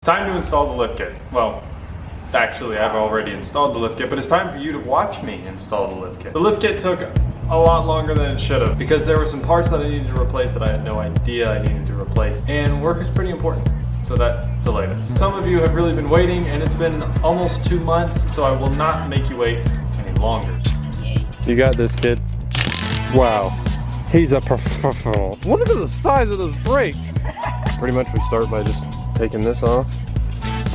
Time to install the lift kit. Well, actually I've already installed the lift kit, but it's time for you to watch me install the lift kit. The lift kit took a lot longer than it should have because there were some parts that I needed to replace that I had no idea I needed to replace, and work is pretty important, so that delayed us. Some of you have really been waiting, and it's been almost 2 months, so I will not make you wait any longer. You got this, kid. Wow, he's a professional. Look at the size of this brake. Pretty much we start by just taking this off,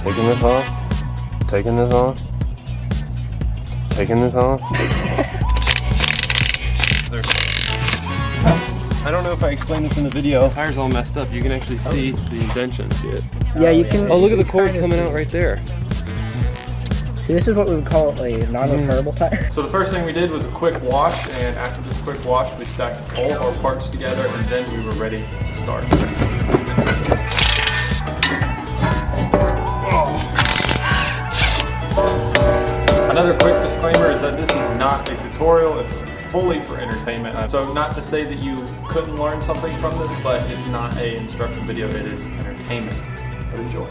taking this off, taking this off, taking this off. I don't know if I explained this in the video. The tire's all messed up. You can actually see the indentions. See it? Yeah, you can. Oh, look at the cord coming out right there. See, this is what we would call a non-repairable tire. So the first thing we did was a quick wash, and after this quick wash, we stacked all of our parts together, and then we were ready to start. Another quick disclaimer is that this is not a tutorial, it's fully for entertainment. So not to say that you couldn't learn something from this, but it's not an instruction video, it is entertainment. But enjoy.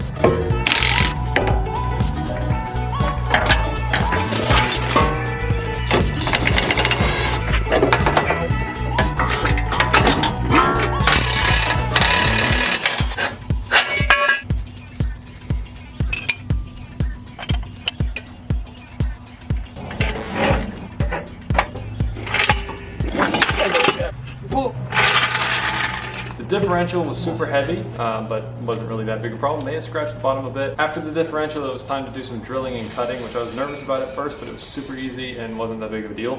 The differential was super heavy, but wasn't really that big a problem. May have scratched the bottom a bit. After the differential, it was time to do some drilling and cutting, which I was nervous about at first, but it was super easy and wasn't that big of a deal.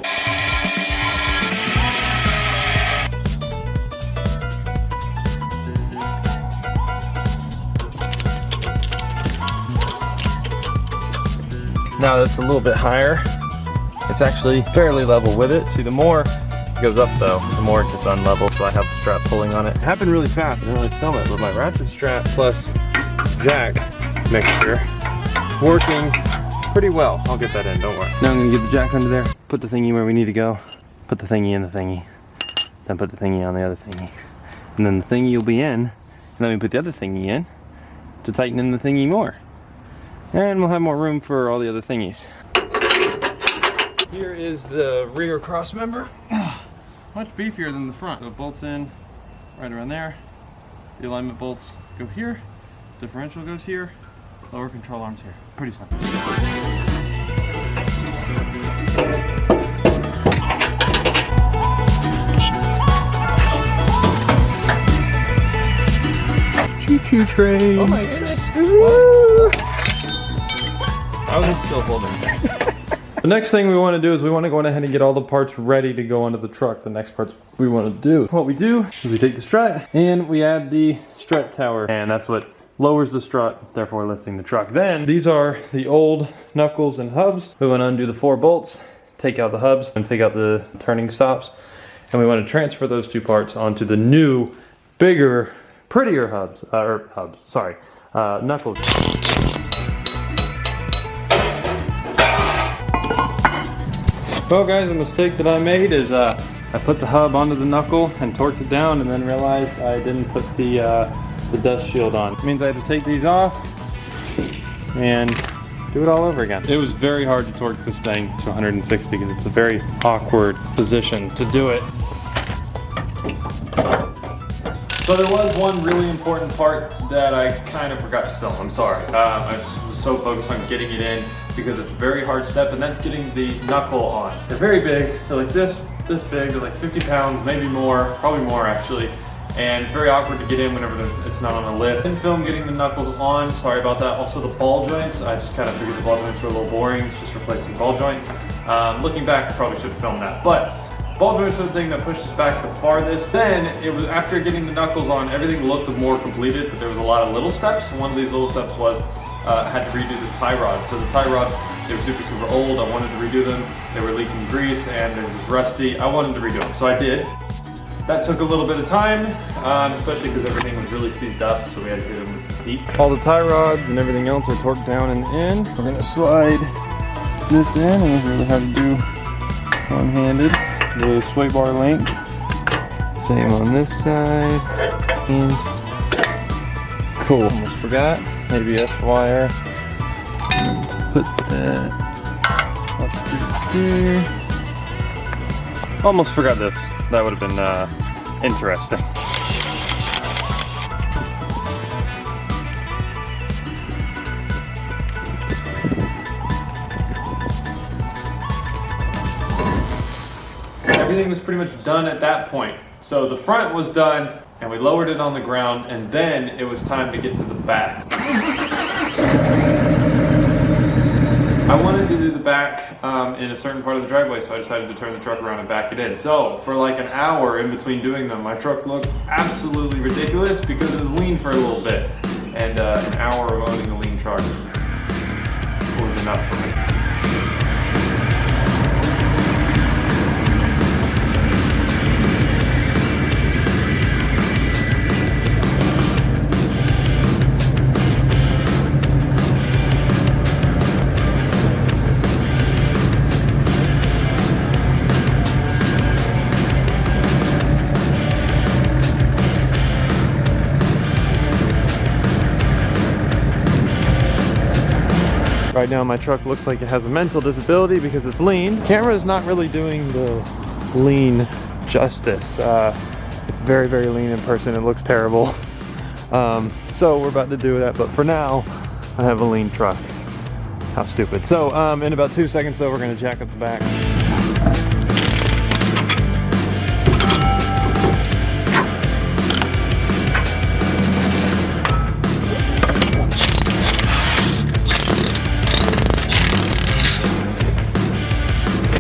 Now that's a little bit higher. It's actually fairly level with it. See, the more it goes up though, the more it gets unlevel, so I have the strap pulling on it. It happened really fast, I didn't really film it, but my ratchet strap plus jack mixture working pretty well. I'll get that in, don't worry. Now I'm gonna get the jack under there, put the thingy where we need to go, put the thingy in the thingy, then put the thingy on the other thingy. And then the thingy will be in, and then we put the other thingy in to tighten in the thingy more. And we'll have more room for all the other thingies. Here is the rear cross member. Much beefier than the front. So it bolts in right around there. The alignment bolts go here. Differential goes here. Lower control arms here. Pretty simple. Choo-choo train. Oh my goodness. I was still holding that. The next thing we want to do is we want to go ahead and get all the parts ready to go onto the truck. The next parts we want to do. What we do is we take the strut and we add the strut tower, and that's what lowers the strut, therefore lifting the truck. Then these are the old knuckles and hubs. We want to undo the 4 bolts, take out the hubs and take out the turning stops, and we want to transfer those 2 parts onto the new, bigger, prettier knuckles. Well guys, the mistake that I made is I put the hub onto the knuckle and torqued it down, and then realized I didn't put the dust shield on. It means I had to take these off and do it all over again. It was very hard to torque this thing to 160 because it's a very awkward position to do it. So there was one really important part that I kind of forgot to film. I'm sorry. I was so focused on getting it in because it's a very hard step, and that's getting the knuckle on. They're very big. They're like this big. They're like 50 pounds, maybe more, probably more actually. And it's very awkward to get in whenever it's not on a lift. Didn't film getting the knuckles on, sorry about that. Also the ball joints, I just kind of figured the ball joints were a little boring. Just replacing ball joints. Looking back, I probably should have filmed that. But ball joints are the thing that pushed us back the farthest. Then, it was after getting the knuckles on, everything looked more completed, but there was a lot of little steps. One of these little steps was, I had to redo the tie rods. So the tie rods, they were super old. I wanted to redo them. They were leaking grease and they were just rusty. I wanted to redo them, so I did. That took a little bit of time, especially because everything was really seized up, so we had to hit them with some heat. All the tie rods and everything else are torqued down and in. We're gonna slide this in, and this is really hard to do one-handed. The sway bar length, same on this side, and cool. Almost forgot. ABS wire. Put that up through there. Almost forgot this. That would have been interesting. Everything was pretty much done at that point. So the front was done and we lowered it on the ground, and then it was time to get to the back. I wanted to do the back in a certain part of the driveway, so I decided to turn the truck around and back it in. So for like an hour in between doing them, my truck looked absolutely ridiculous because it was lean for a little bit. And an hour of owning a lean truck was enough for me. Right now my truck looks like it has a mental disability because it's lean. Camera is not really doing the lean justice. It's very, very lean in person. It looks terrible. So we're about to do that, but for now, I have a lean truck. How stupid. So in about 2 seconds though, we're gonna jack up the back.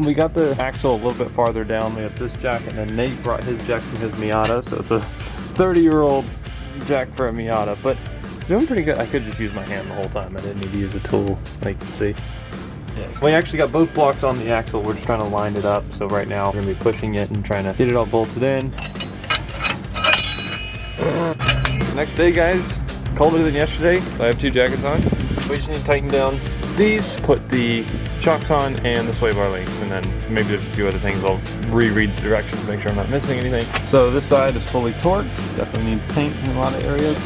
We got the axle a little bit farther down. We have this jack, and then Nate brought his jack from his Miata, so it's a 30-year-old jack for a Miata, but it's doing pretty good. I could just use my hand the whole time. I didn't need to use a tool, like you can see. Yes. We actually got both blocks on the axle. We're just trying to line it up, so right now we're gonna be pushing it and trying to get it all bolted in. Next day, guys, colder than yesterday, so I have 2 jackets on. We just need to tighten down these, put the shocks on and the sway bar links, and then maybe there's a few other things. I'll reread the directions to make sure I'm not missing anything. So this side is fully torqued. Definitely needs paint in a lot of areas,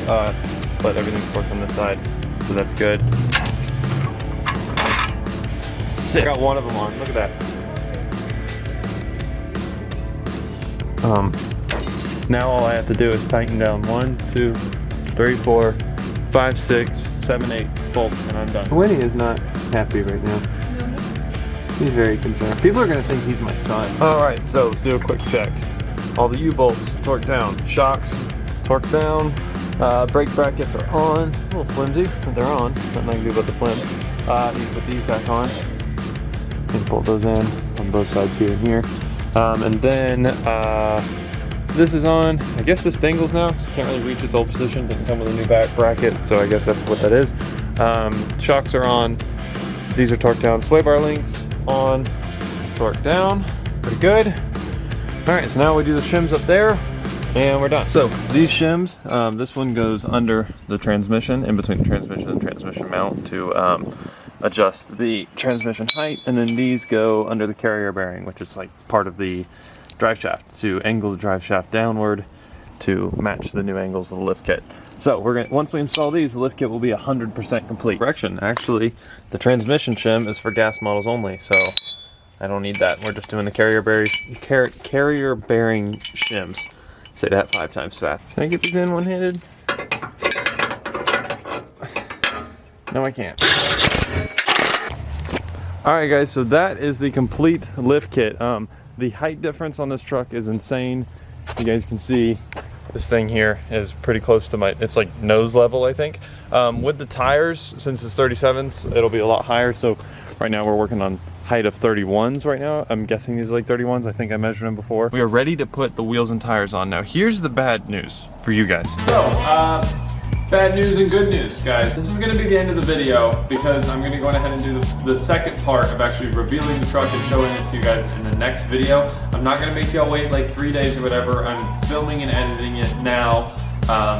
but everything's torqued on this side, so that's good. Sick. Got one of them on. Look at that. Now all I have to do is tighten down 1, 2, 3, 4, 5, 6, 7, 8 bolts, and I'm done. Winnie is not happy right now. He's very concerned. People are gonna think he's my son. All right, so let's do a quick check. All the U-bolts torqued down, shocks torqued down, brake brackets are on. A little flimsy, but they're on. Nothing I can do about the flim. Need to put these back on. And bolt those in on both sides here and here. And then this is on. I guess this dangles now, so it can't really reach its old position. Didn't come with a new back bracket, so I guess that's what that is. Shocks are on. These are torqued down. Sway bar links on, torqued down. Pretty good. All right, so now we do the shims up there, and we're done. So these shims, this one goes under the transmission, in between the transmission and transmission mount to adjust the transmission height, and then these go under the carrier bearing, which is like part of the drive shaft, to angle the drive shaft downward to match the new angles of the lift kit. So we're gonna, once we install these, the lift kit will be 100% complete. Correction, actually, the transmission shim is for gas models only, so I don't need that. We're just doing the carrier bearing shims. Say that 5 times fast. Can I get these in one-handed? No, I can't. All right, guys, so that is the complete lift kit. The height difference on this truck is insane. You guys can see this thing here is pretty close to my, it's like nose level, I think. With the tires, since it's 37s, it'll be a lot higher. So right now we're working on height of 31s right now. I'm guessing these are like 31s. I think I measured them before. We are ready to put the wheels and tires on. Now here's the bad news for you guys. So, bad news and good news, guys. This is gonna be the end of the video because I'm gonna go ahead and do the second part of actually revealing the truck and showing it to you guys in the next video. I'm not gonna make y'all wait like 3 days or whatever. I'm filming and editing it now.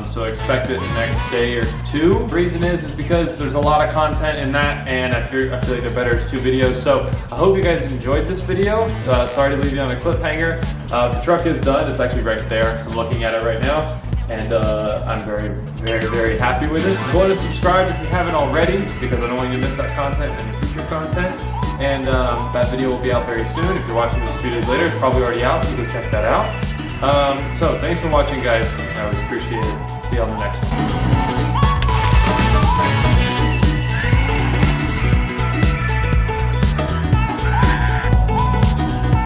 So expect it in the next day or 2. The reason is because there's a lot of content in that, and I feel like they're better as 2 videos. So I hope you guys enjoyed this video. Sorry to leave you on a cliffhanger. The truck is done. It's actually right there. I'm looking at it right now. and I'm very, very, very happy with it. Go ahead and subscribe if you haven't already, because I don't want you to miss that content and the future content. And that video will be out very soon. If you're watching this a few days later, it's probably already out, so go check that out. So thanks for watching, guys. I always appreciate it. See you on the next one.